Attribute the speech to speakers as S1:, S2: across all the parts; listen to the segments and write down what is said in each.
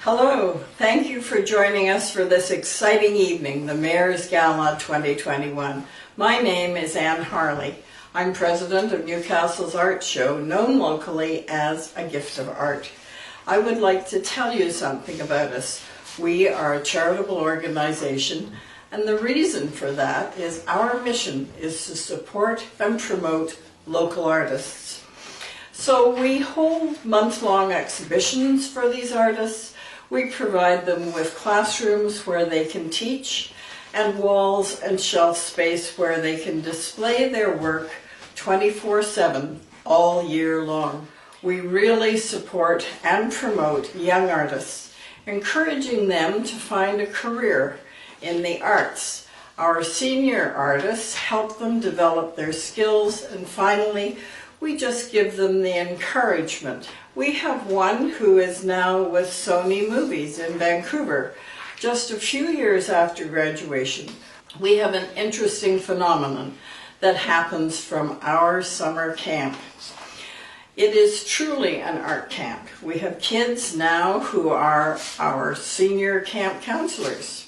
S1: Hello, thank you for joining us for this exciting evening, the Mayor's Gala 2021. My name is Anne Harley. I'm president of Newcastle's art show, known locally as A Gift of Art. I would like to tell you something about us. We are a charitable organization, and the reason for that is our mission is to support and promote local artists. So we hold month-long exhibitions for these artists. We provide them with classrooms where they can teach and walls and shelf space where they can display their work 24/7 all year long. We really support and promote young artists, encouraging them to find a career in the arts. Our senior artists help them develop their skills, and finally, we just give them the encouragement. We have one who is now with Sony Movies in Vancouver, just a few years after graduation. We have an interesting phenomenon that happens from our summer camp. It is truly an art camp. We have kids now who are our senior camp counselors,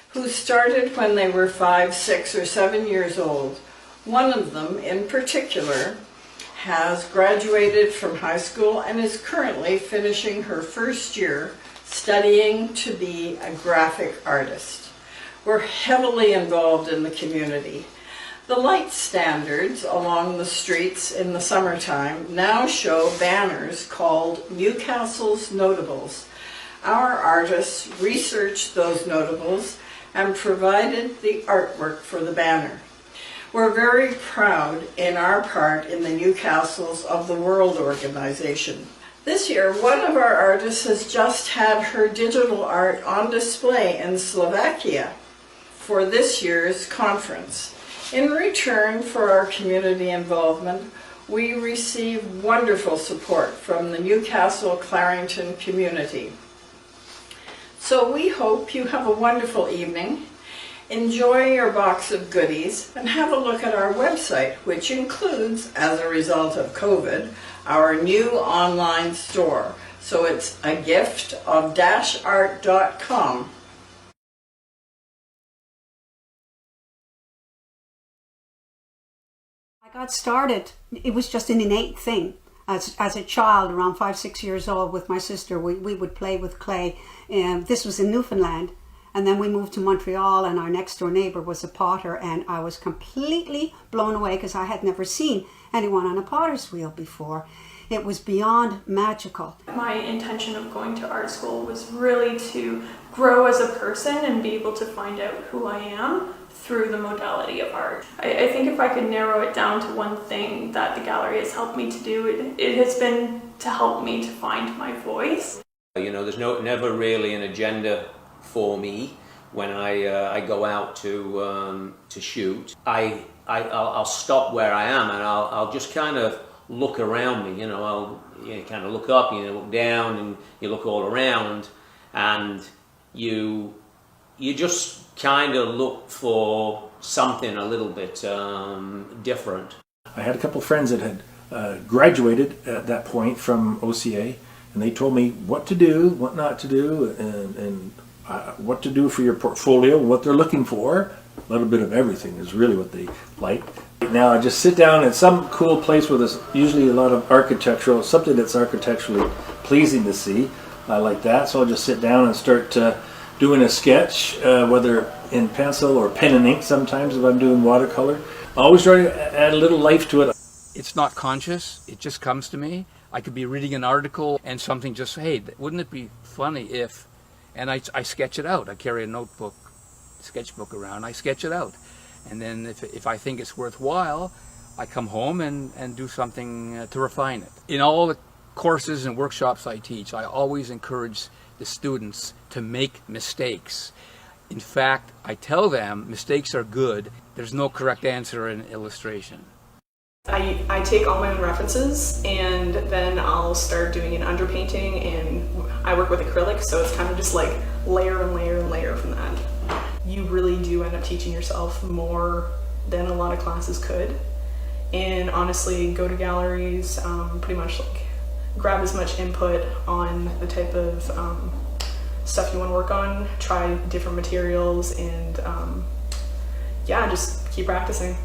S1: who started when they were 5, 6, or 7 years old. One of them in particular has graduated from high school and is currently finishing her first year studying to be a graphic artist. We're heavily involved in the community. The light standards along the streets in the summertime now show banners called Newcastle's Notables. Our artists researched those notables and provided the artwork for the banner. We're very proud in our part in the Newcastles of the World organization. This year, one of our artists has just had her digital art on display in Slovakia for this year's conference. In return for our community involvement, we receive wonderful support from the Newcastle Clarington community. So we hope you have a wonderful evening. Enjoy your box of goodies and have a look at our website, which includes, as a result of COVID, our new online store. So it's agiftofart.com.
S2: I got started, it was just an innate thing. As a child, around 5, 6 years old, with my sister, we would play with clay. This was in Newfoundland. And then we moved to Montreal, and our next door neighbor was a potter, and I was completely blown away because I had never seen anyone on a potter's wheel before. It was beyond magical.
S3: My intention of going to art school was really to grow as a person and be able to find out who I am through the modality of art. I think if I could narrow it down to one thing that the gallery has helped me to do, it has been to help me to find my voice.
S4: You know, there's never really an agenda for me when I go out to shoot. I'll stop where I am and I'll just kind of look around me. You know, I'll kind of look up, look down, and you look all around, and you just kind of look for something a little bit different.
S5: I had a couple of friends that had graduated at that point from OCA, and they told me what to do, what not to do, and what to do for your portfolio, what they're looking for. A little bit of everything is really what they like. Now I just sit down in some cool place where there's usually a lot of architectural, something that's architecturally pleasing to see. I like that, so I'll just sit down and start doing a sketch, whether in pencil or pen and ink sometimes if I'm doing watercolor. I always try to add a little life to it.
S6: It's not conscious, it just comes to me. I could be reading an article and something just, hey, wouldn't it be funny if... And I sketch it out. I carry a sketchbook around. I sketch it out. And then if I think it's worthwhile, I come home and do something to refine it. In all the courses and workshops I teach, I always encourage the students to make mistakes. In fact, I tell them mistakes are good. There's no correct answer in illustration.
S7: I take all my own references and then I'll start doing an underpainting, and I work with acrylic, so it's kind of just like layer and layer and layer from that. You really do end up teaching yourself more than a lot of classes could, and honestly go to galleries, pretty much like grab as much input on the type of stuff you want to work on, try different materials, and yeah, just keep practicing.